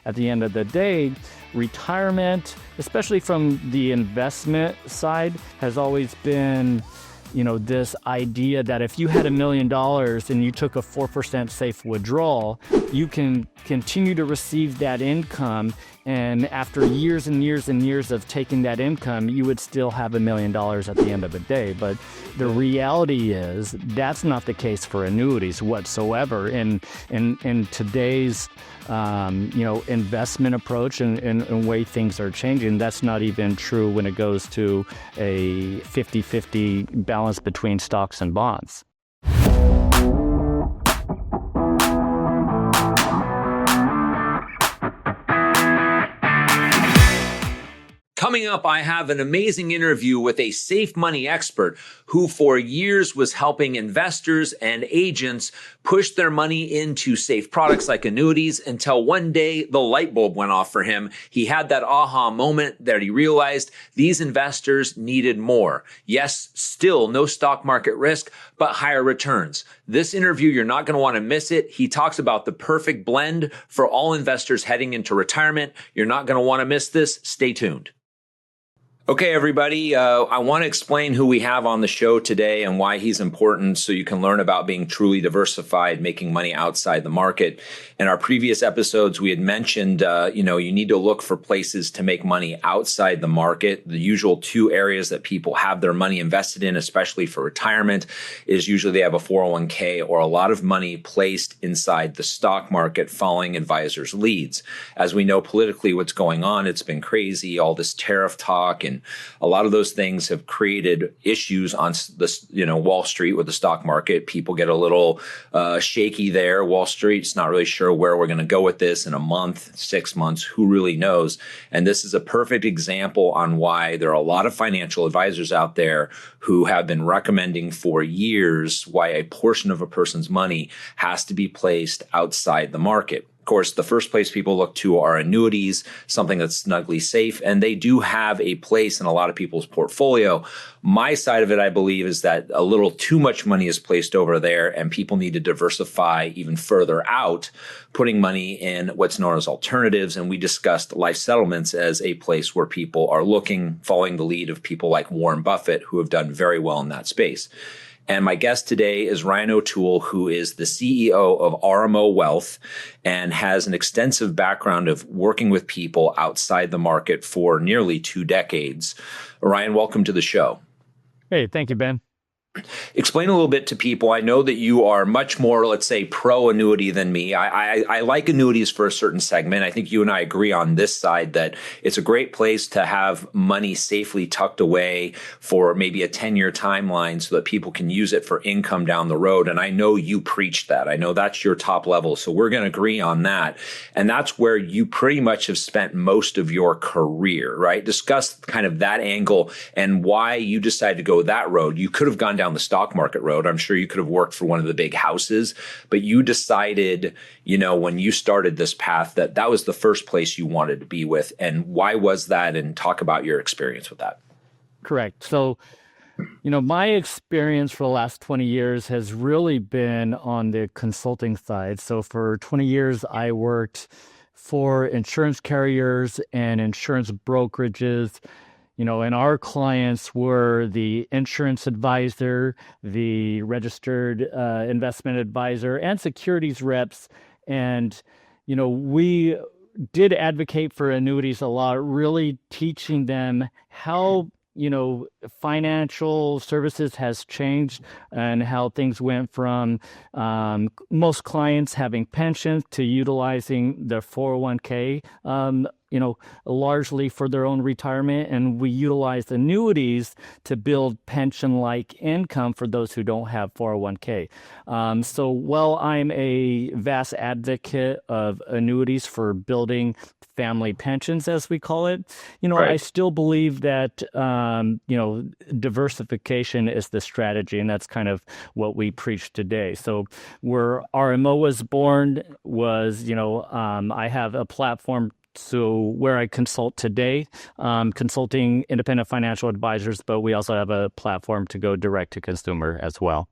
at the end of the day, retirement, especially from the investment side, has always been, this idea that if you had $1 million and you took a 4% safe withdrawal, you can continue to receive that income. And after years and years and years of taking that income, you would still have $1 million at the end of the day. But the reality is that's not the case for annuities whatsoever. In today's investment approach and way things are changing, that's not even true when it goes to a 50-50 balance between stocks and bonds. Coming up, I have an amazing interview with a safe money expert who for years was helping investors and agents push their money into safe products like annuities until one day the light bulb went off for him. He had that aha moment that he realized these investors needed more. Yes, still no stock market risk, but higher returns. This interview, you're not going to want to miss it. He talks about the perfect blend for all investors heading into retirement. You're not going to want to miss this. Stay tuned. Okay, everybody, I want to explain who we have on the show today and why he's important so you can learn about being truly diversified, making money outside the market. In our previous episodes, we had mentioned, you need to look for places to make money outside the market. The usual two areas that people have their money invested in, especially for retirement, is usually they have a 401k or a lot of money placed inside the stock market following advisors' leads. As we know politically what's going on, it's been crazy, all this tariff talk, and a lot of those things have created issues on this, Wall Street with the stock market. People get a little shaky there. Wall Street's not really sure where we're going to go with this in a month, 6 months, who really knows? And this is a perfect example on why there are a lot of financial advisors out there who have been recommending for years why a portion of a person's money has to be placed outside the market. Of course, the first place people look to are annuities, something that's snugly safe, and they do have a place in a lot of people's portfolio. My side of it, I believe, is that a little too much money is placed over there and people need to diversify even further out, putting money in what's known as alternatives. And we discussed life settlements as a place where people are looking, following the lead of people like Warren Buffett, who have done very well in that space. And my guest today is Ryan O'Toole, who is the CEO of RMO Wealth and has an extensive background of working with people outside the market for nearly 2 decades. Ryan, welcome to the show. Hey, thank you, Ben. Explain a little bit to people. I know that you are much more, let's say, pro annuity than me. I like annuities for a certain segment. I think you and I agree on this side that it's a great place to have money safely tucked away for maybe a 10-year timeline so that people can use it for income down the road. And I know you preach that. I know that's your top level. So we're going to agree on that. And that's where you pretty much have spent most of your career, right? Discuss kind of that angle and why you decided to go that road. You could have gone down the stock market road. I'm sure you could have worked for one of the big houses, but you decided, when you started this path, that was the first place you wanted to be with. And why was that? And talk about your experience with that. Correct. So, my experience for the last 20 years has really been on the consulting side. So for 20 years, I worked for insurance carriers and insurance brokerages. And our clients were the insurance advisor, the registered investment advisor, and securities reps. And, we did advocate for annuities a lot, really teaching them how, financial services has changed and how things went from most clients having pensions to utilizing their 401k. Largely for their own retirement. And we utilize annuities to build pension-like income for those who don't have 401k. So while I'm a vast advocate of annuities for building family pensions, as we call it, right, I still believe that, diversification is the strategy. And that's kind of what we preach today. So where RMO was born was, I have a platform where I consult today, consulting independent financial advisors, but we also have a platform to go direct to consumer as well.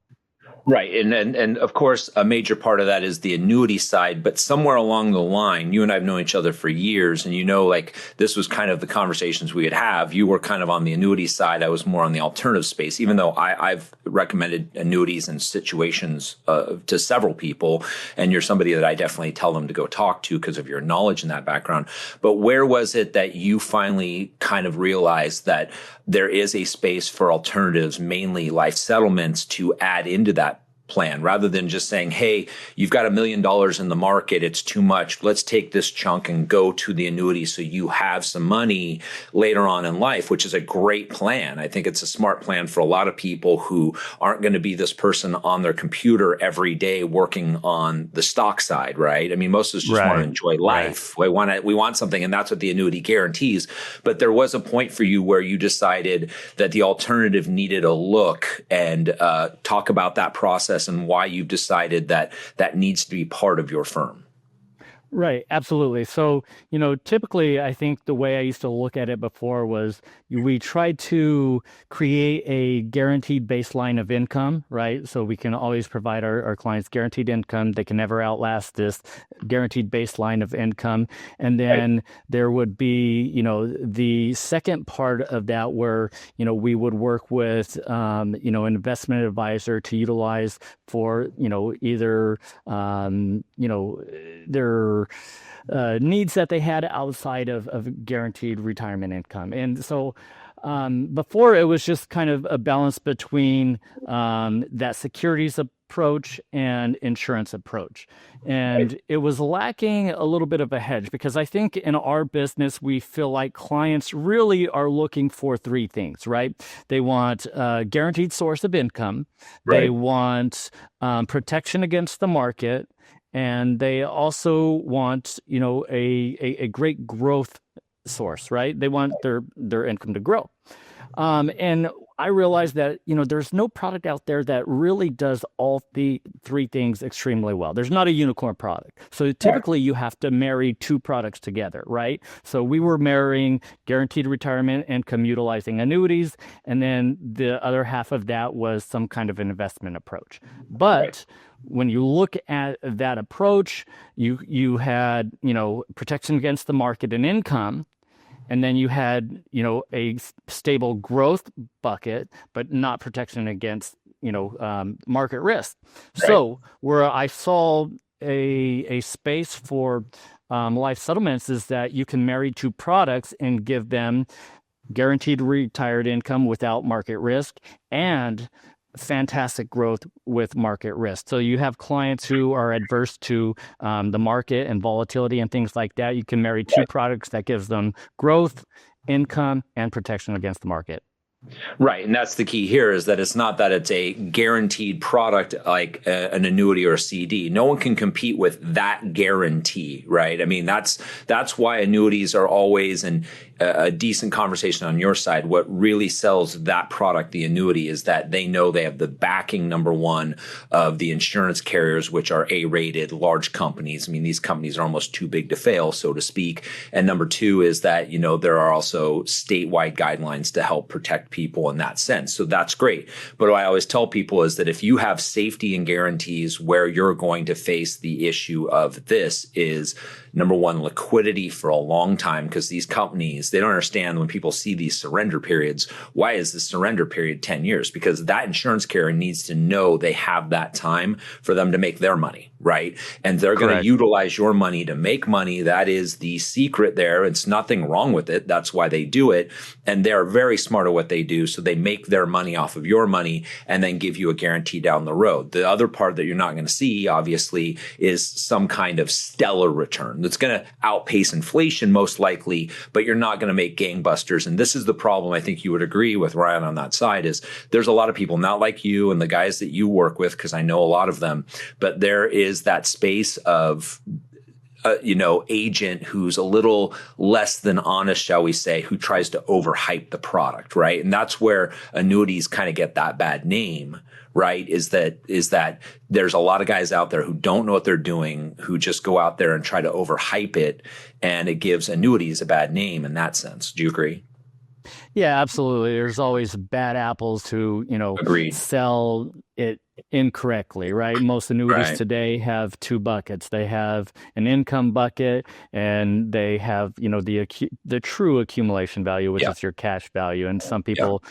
Right. And of course, a major part of that is the annuity side. But somewhere along the line, you and I have known each other for years. And like this was kind of the conversations we would have. You were kind of on the annuity side. I was more on the alternative space, even though I've recommended annuities in situations to several people. And you're somebody that I definitely tell them to go talk to because of your knowledge in that background. But where was it that you finally kind of realized that there is a space for alternatives, mainly life settlements, to add into that plan rather than just saying, hey, you've got $1 million in the market, it's too much, let's take this chunk and go to the annuity so you have some money later on in life, which is a great plan. I think it's a smart plan for a lot of people who aren't going to be this person on their computer every day working on the stock side, right? I mean, most of us just want to enjoy life. Right. We want something, and that's what the annuity guarantees. But there was a point for you where you decided that the alternative needed a look, and talk about that process and why you've decided that that needs to be part of your firm. Right, absolutely. So, typically, I think the way I used to look at it before was we tried to create a guaranteed baseline of income, right? So we can always provide our clients guaranteed income. They can never outlast this guaranteed baseline of income. And then there would be, the second part of that where, we would work with, an investment advisor to utilize for, either, their needs that they had outside of guaranteed retirement income. And so before it was just kind of a balance between that securities approach and insurance approach. And it was lacking a little bit of a hedge because I think in our business, we feel like clients really are looking for three things, right? They want a guaranteed source of income. Right. They want protection against the market. And they also want, a great growth source, right? They want their income to grow. And I realized that, there's no product out there that really does all the three things extremely well. There's not a unicorn product. So typically you have to marry two products together, right? So we were marrying guaranteed retirement income utilizing annuities. And then the other half of that was some kind of an investment approach. But when you look at that approach, you had, protection against the market and income. And then you had, a stable growth bucket, but not protection against, market risk. Right. So where I saw a space for life settlements is that you can marry two products and give them guaranteed retired income without market risk and fantastic growth with market risk. So you have clients who are adverse to the market and volatility and things like that. You can marry two products that gives them growth, income, and protection against the market. Right. And that's the key here is that it's not that it's a guaranteed product like an annuity or a CD. No one can compete with that guarantee, right? I mean, that's why annuities are always a decent conversation on your side. What really sells that product, the annuity, is that they know they have the backing, number one, of the insurance carriers, which are A-rated large companies. I mean, these companies are almost too big to fail, so to speak. And number two is that, there are also statewide guidelines to help protect people in that sense. So that's great. But what I always tell people is that if you have safety and guarantees, where you're going to face the issue of this is, number one, liquidity for a long time, because these companies, they don't understand when people see these surrender periods. Why is the surrender period 10 years? Because that insurance carrier needs to know they have that time for them to make their money, right? And they're going to utilize your money to make money. That is the secret there. It's nothing wrong with it. That's why they do it. And they're very smart at what they do. So they make their money off of your money and then give you a guarantee down the road. The other part that you're not going to see, obviously, is some kind of stellar return that's going to outpace inflation most likely, but you're not going to make gangbusters. And this is the problem. I think you would agree with Ryan on that side is there's a lot of people not like you and the guys that you work with, because I know a lot of them, but there is that space of agent who's a little less than honest, shall we say, who tries to overhype the product, right? And that's where annuities kind of get that bad name, right? Is that there's a lot of guys out there who don't know what they're doing, who just go out there and try to overhype it, and it gives annuities a bad name in that sense. Do you agree? Yeah, absolutely. There's always bad apples who, Agreed. sell it incorrectly, right? Most annuities Right. today have two buckets. They have an income bucket, and they have, the true accumulation value, which Yeah. is your cash value. And some Yeah. people,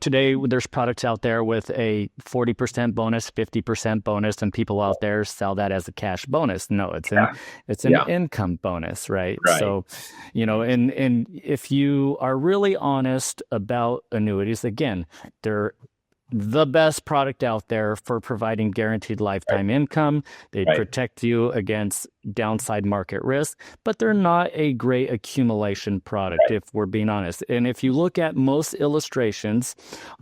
today there's products out there with a 40% bonus, 50% bonus, and people out there sell that as a cash bonus. No, Yeah. it's an Yeah. income bonus, right? Right. So, and if you are really honest about annuities, again, they're the best product out there for providing guaranteed Right. lifetime income. They Right. protect you against downside market risk, but they're not a great accumulation product, Right. if we're being honest. And if you look at most illustrations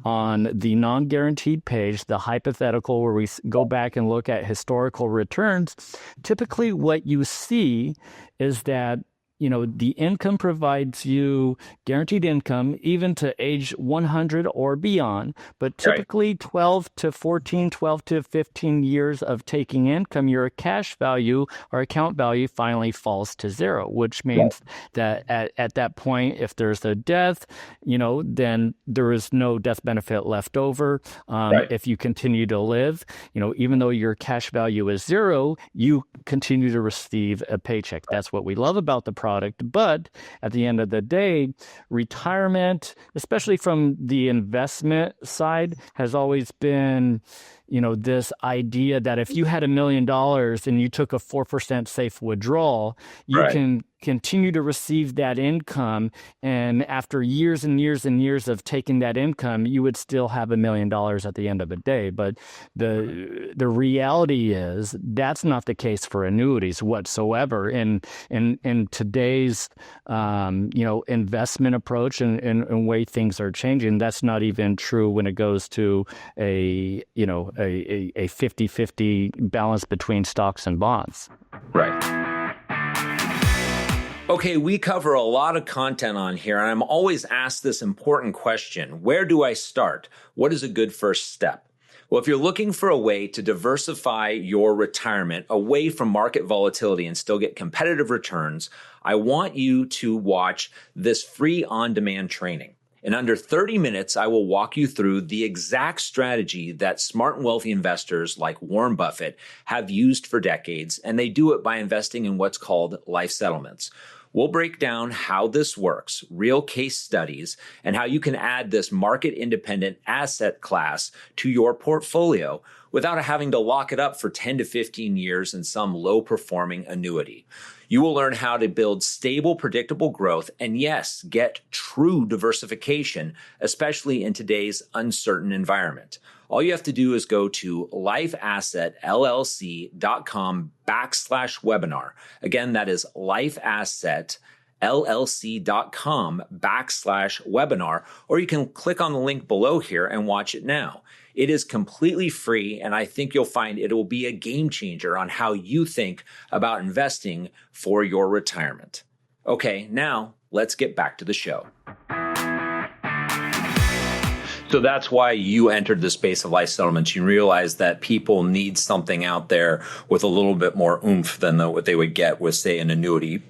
on the non-guaranteed page, the hypothetical where we go back and look at historical returns, typically what you see is that the income provides you guaranteed income even to age 100 or beyond, but Right. typically 12 to 14, 12 to 15 years of taking income, your cash value or account value finally falls to zero, which Right. means that at that point, if there's a death, then there is no death benefit left over. Right. If you continue to live, even though your cash value is zero, you continue to receive a paycheck. That's what we love about the product. But at the end of the day, retirement, especially from the investment side, has always been, this idea that if you had $1 million and you took a 4% safe withdrawal, you Right. can continue to receive that income. And after years and years and years of taking that income, you would still have $1 million at the end of the day. But the reality is that's not the case for annuities whatsoever. In today's investment approach and way things are changing, that's not even true when it goes to a 50-50 balance between stocks and bonds. Right. Okay, we cover a lot of content on here, and I'm always asked this important question: where do I start? What is a good first step? Well, if you're looking for a way to diversify your retirement away from market volatility and still get competitive returns, I want you to watch this free on-demand training. In under 30 minutes, I will walk you through the exact strategy that smart and wealthy investors like Warren Buffett have used for decades, and they do it by investing in what's called life settlements. We'll break down how this works, real case studies, and how you can add this market-independent asset class to your portfolio without having to lock it up for 10 to 15 years in some low-performing annuity. You will learn how to build stable, predictable growth and, yes, get true diversification, especially in today's uncertain environment. All you have to do is go to lifeassetllc.com/webinar. Again, that is lifeassetllc.com/webinar, or you can click on the link below here and watch it now. It is completely free, and I think you'll find it will be a game changer on how you think about investing for your retirement. Okay, now let's get back to the show. So that's why you entered the space of life settlements. You realize that people need something out there with a little bit more oomph than what they would get with, say, an annuity.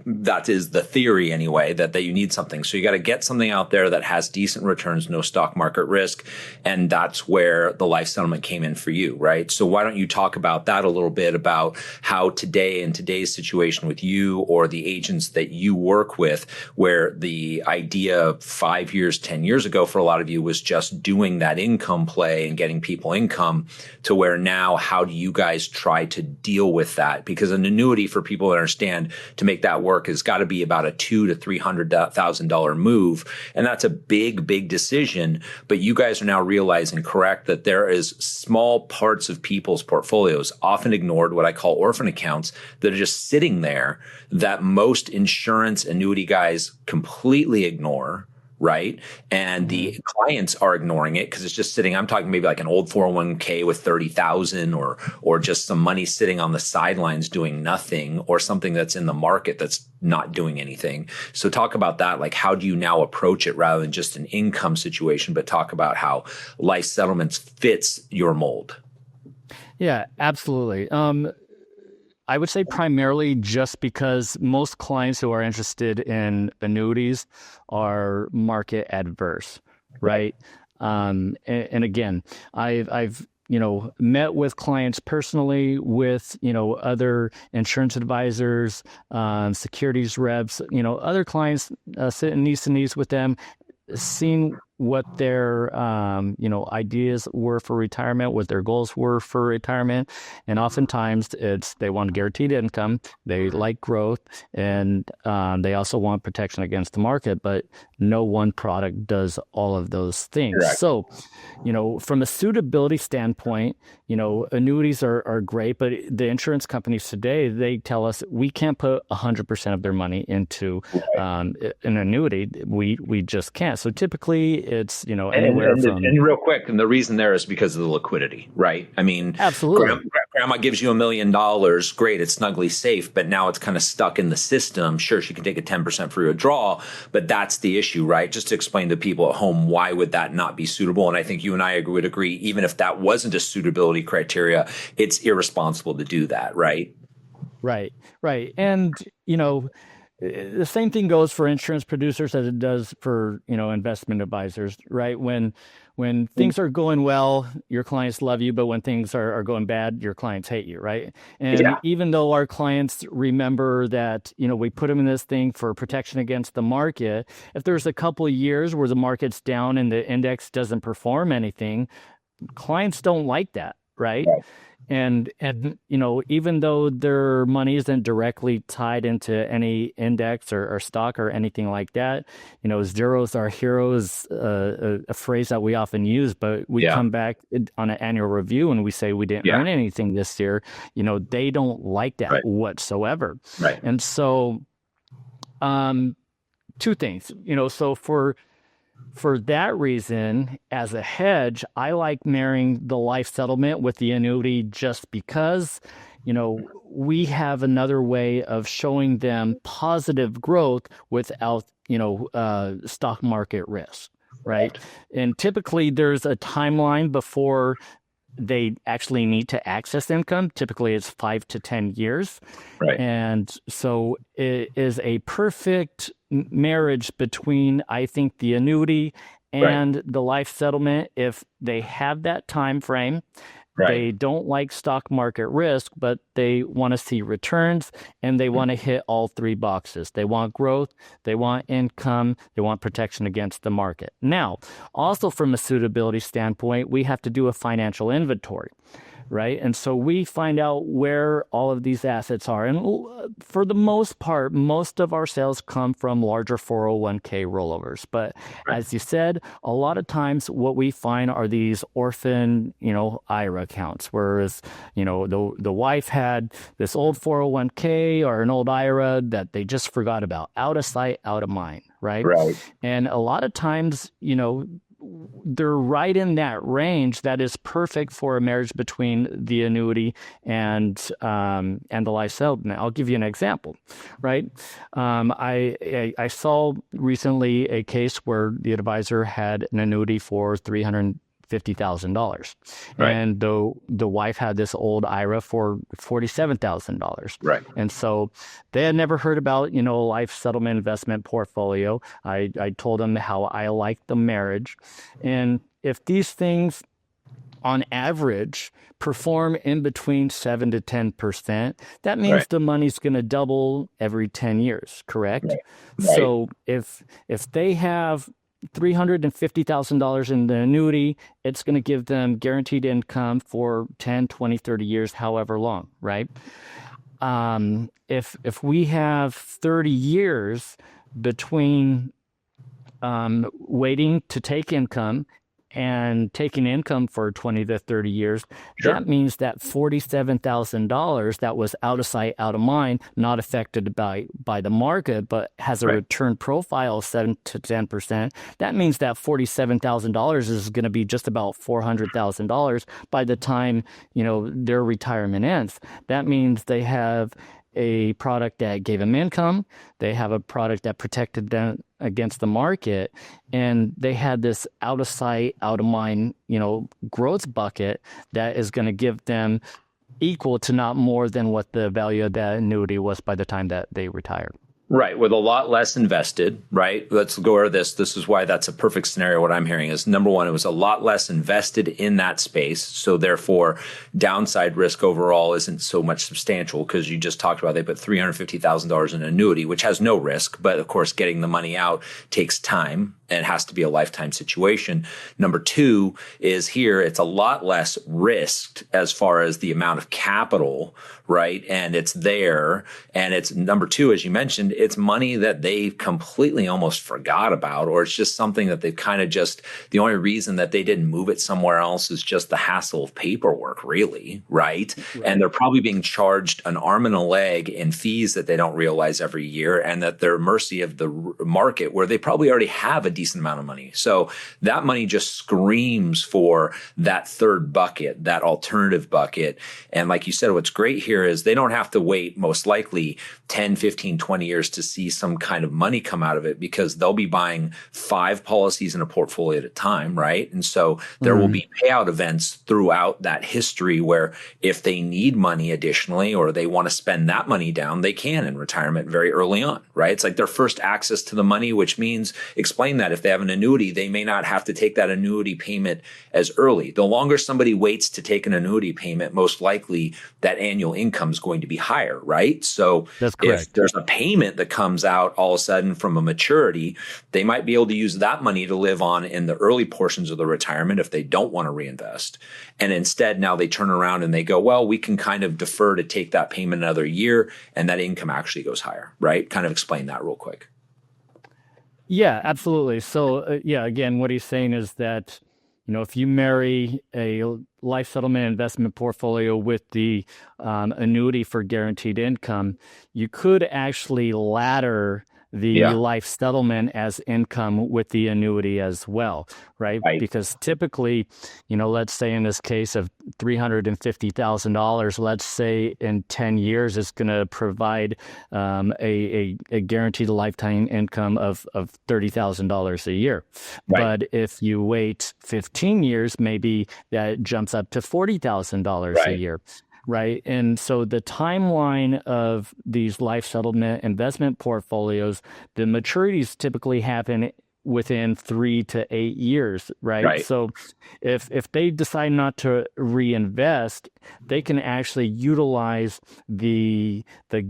That is the theory anyway, that you need something. So you got to get something out there that has decent returns, no stock market risk. And that's where the life settlement came in for you, right? So why don't you talk about that a little bit, about how today, in today's situation with you or the agents that you work with, where the idea 5 years, 10 years ago for a lot of you was just doing that income play and getting people income, to where now, how do you guys try to deal with that? Because an annuity, for people to understand, to make that work, has got to be about a $200,000 to $300,000 move. And that's a big, big decision. But you guys are now realizing, correct, that there is small parts of people's portfolios, often ignored, what I call orphan accounts, that are just sitting there that most insurance annuity guys completely ignore. Right. And the clients are ignoring it because it's just sitting. I'm talking maybe like an old 401k with 30,000, or just some money sitting on the sidelines doing nothing, or something that's in the market that's not doing anything. So talk about that. Like, how do you now approach it rather than just an income situation, but talk about how life settlements fits your mold? Yeah, absolutely. I would say primarily just because most clients who are interested in annuities are market adverse, right? And again, I've met with clients personally, with, other insurance advisors, securities reps, other clients, sitting knees to knees with them, seeing what their ideas were for retirement, what their goals were for retirement. And oftentimes it's they want guaranteed income, they like growth, and they also want protection against the market, but no one product does all of those things. Correct. So, from a suitability standpoint, annuities are great, but the insurance companies today, they tell us we can't put 100% of their money into an annuity. We just can't. So typically it's, anywhere from... And real quick, and the reason there is because of the liquidity, right? I mean, Absolutely. Grandma gives you $1 million. Great. It's snugly safe, but now it's kind of stuck in the system. Sure, she can take a 10% free withdrawal, but that's the issue, right? Just to explain to people at home, why would that not be suitable? And I think you and I would agree, even if that wasn't a suitability criteria, it's irresponsible to do that, right? Right. And, the same thing goes for insurance producers as it does for, investment advisors, right? When things are going well, your clients love you, but when things are going bad, your clients hate you, right? And even though our clients remember that, we put them in this thing for protection against the market, if there's a couple of years where the market's down and the index doesn't perform anything, clients don't like that, right? And even though their money isn't directly tied into any index or stock or anything like that, zeros are heroes, a phrase that we often use, but we come back on an annual review and we say we didn't earn anything this year. They don't like that whatsoever. Right. And so, two things, so for that reason, as a hedge, I like marrying the life settlement with the annuity just because, we have another way of showing them positive growth without, stock market risk, right? And typically there's a timeline before they actually need to access income. Typically it's 5 to 10 years. Right. And so it is a perfect marriage between, I think, the annuity and the life settlement. If they have that time frame, they don't like stock market risk, but they want to see returns and they want to hit all three boxes. They want growth, they want income, they want protection against the market. Now, also from a suitability standpoint, we have to do a financial inventory, right? And so we find out where all of these assets are. And for the most part, most of our sales come from larger 401k rollovers. But as you said, a lot of times what we find are these orphan, IRA accounts, whereas, the wife had this old 401k or an old IRA that they just forgot about, out of sight, out of mind, right? And a lot of times, they're right in that range that is perfect for a marriage between the annuity and the life settlement. I'll give you an example, right? I saw recently a case where the advisor had an annuity for $350,000, and the wife had this old IRA for $47,000. Right. And so they had never heard about, life settlement investment portfolio. I told them how I like the marriage. And if these things on average perform in between 7 to 10%, that means the money's going to double every 10 years, correct? So if they have $350,000 in the annuity, it's going to give them guaranteed income for 10, 20, 30 years, however long, right? If we have 30 years between waiting to take income and taking income for 20 to 30 years, that means that $47,000 that was out of sight, out of mind, not affected by the market, but has a return profile of 7 to 10%. That means that $47,000 is going to be just about $400,000 by the time, their retirement ends. That means they have a product that gave them income, they have a product that protected them against the market, and they had this out of sight, out of mind, growth bucket that is going to give them equal to not more than what the value of that annuity was by the time that they retired. Right, with a lot less invested, right? Let's go over this. This is why that's a perfect scenario. What I'm hearing is, number one, it was a lot less invested in that space. So therefore, downside risk overall isn't so much substantial, because you just talked about they put $350,000 in an annuity, which has no risk. But of course, getting the money out takes time and it has to be a lifetime situation. Number two is here, it's a lot less risked as far as the amount of capital, right? And it's there. And it's number two, as you mentioned, it's money that they completely almost forgot about, or it's just something that they've kind of just, the only reason that they didn't move it somewhere else is just the hassle of paperwork, really, right? And they're probably being charged an arm and a leg in fees that they don't realize every year, and that they're mercy of the market where they probably already have a decent amount of money. So that money just screams for that third bucket, that alternative bucket. And like you said, what's great here is they don't have to wait, most likely 10, 15, 20 years to see some kind of money come out of it, because they'll be buying 5 policies in a portfolio at a time, right? And so there will be payout events throughout that history where if they need money additionally, or they want to spend that money down, they can in retirement very early on, right? It's like their first access to the money, which means, explain that, if they have an annuity, they may not have to take that annuity payment as early. The longer somebody waits to take an annuity payment, most likely that annual income is going to be higher, right? So That's correct. If there's a payment that comes out all of a sudden from a maturity, they might be able to use that money to live on in the early portions of the retirement if they don't want to reinvest. And instead, now they turn around and they go, well, we can kind of defer to take that payment another year, and that income actually goes higher, right? Kind of explain that real quick. Yeah, absolutely. So, again, what he's saying is that, if you marry a life settlement investment portfolio with the annuity for guaranteed income, you could actually ladder the life settlement as income with the annuity as well, right? Because typically, let's say in this case of $350,000, let's say in 10 years, it's going to provide a guaranteed lifetime income of $30,000 a year. But if you wait 15 years, maybe that jumps up to $40,000 a year. Right. And so the timeline of these life settlement investment portfolios, the maturities typically happen within 3 to 8 years, right? So if they decide not to reinvest, they can actually utilize the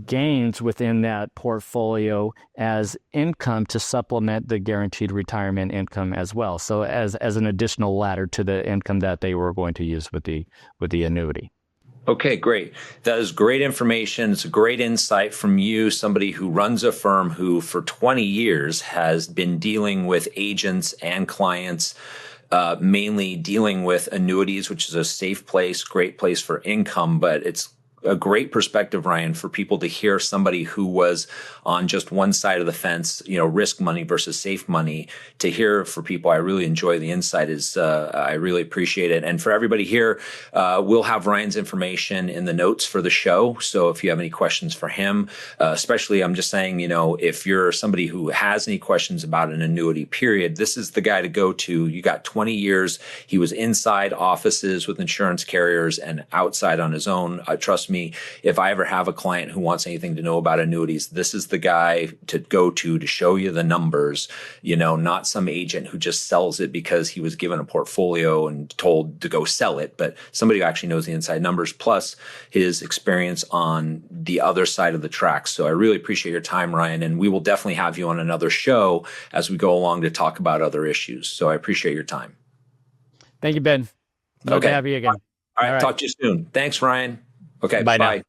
gains within that portfolio as income to supplement the guaranteed retirement income as well. So as an additional ladder to the income that they were going to use with the annuity. Okay, great. That is great information. It's a great insight from you, somebody who runs a firm who for 20 years has been dealing with agents and clients, mainly dealing with annuities, which is a safe place, great place for income, but it's a great perspective, Ryan, for people to hear somebody who was on just one side of the fence, risk money versus safe money. To hear for people, I really enjoy the insight. I really appreciate it. And for everybody here, we'll have Ryan's information in the notes for the show. So if you have any questions for him, especially, I'm just saying, if you're somebody who has any questions about an annuity period, this is the guy to go to. You got 20 years. He was inside offices with insurance carriers and outside on his own. Trust me, if I ever have a client who wants anything to know about annuities, this is the guy to go to show you the numbers, not some agent who just sells it because he was given a portfolio and told to go sell it, but somebody who actually knows the inside numbers, plus his experience on the other side of the tracks. So I really appreciate your time, Ryan, and we will definitely have you on another show as we go along to talk about other issues. So I appreciate your time. Thank you, Ben. Love to have you again. All right. Talk to you soon. Thanks, Ryan. Okay, bye.